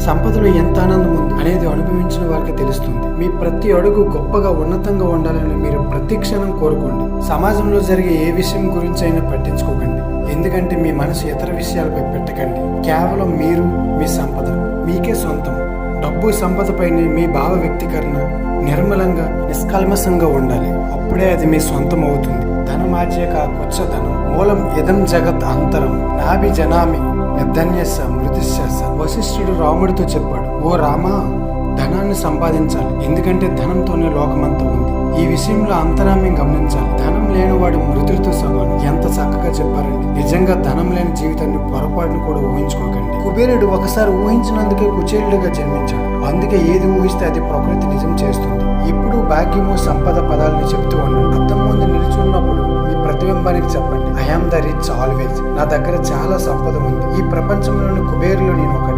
సంపదలో ఎంత ఆనందం ఉంది అనేది అనుభవించిన వారికి తెలుస్తుంది. మీ ప్రతి అడుగు గొప్పగా ఉన్నతంగా ఉండాలని మీరు ప్రతి క్షణం కోరుకోండి. సమాజంలో జరిగే ఏ విషయం గురించి అయినా పట్టించుకోకండి, ఎందుకంటే మీ మనసు ఇతర విషయాలపై పెట్టకండి. కేవలం మీరు, మీ సంపద మీకే సొంతం. డబ్బు సంపదపైనే మీ భావ వ్యక్తీకరణ నిర్మలంగా నిష్కల్మషంగా ఉండాలి. అప్పుడే అది మీ సొంతం అవుతుంది. ధనమాజ్యక కుచ్చధనం మూలం ఇదం జగత్ అంతరం నాభి జనామి నిర్ధన్యస మృతిశ్వాస. వశిష్ఠుడు రాముడితో చెప్పాడు, ఓ రామా, ధనాన్ని సంపాదించాలి, ఎందుకంటే ధనంతోనే లోకమంతా ఉంది. ఈ విషయంలో అంతరామ్యం గమనించాలి. ధనం లేనివాడు మృతులతో సమానం. ఎంత చక్కగా చెప్పారండి. నిజంగా ధనం లేని జీవితాన్ని పొరపాటును కూడా ఊహించుకోకండి. కుబేరుడు ఒకసారి ఊహించినందుకే కుచేలుడిగా జన్మించాడు. అందుకే ఏది ఊహిస్తే అది ప్రకృతి నిజం చేస్తుంది. ఇప్పుడు భాగ్యము సంపద పదాలను చెప్తూ ఉండండి. అద్దం ముందు నిల్చున్నప్పుడు మీ ప్రతిబింబానికి చెప్పండి, I am the rich always. నా దగ్గర చాలా సంపద ఉంది. ఈ ప్రపంచంలోని కుబేరులో నేను ఒక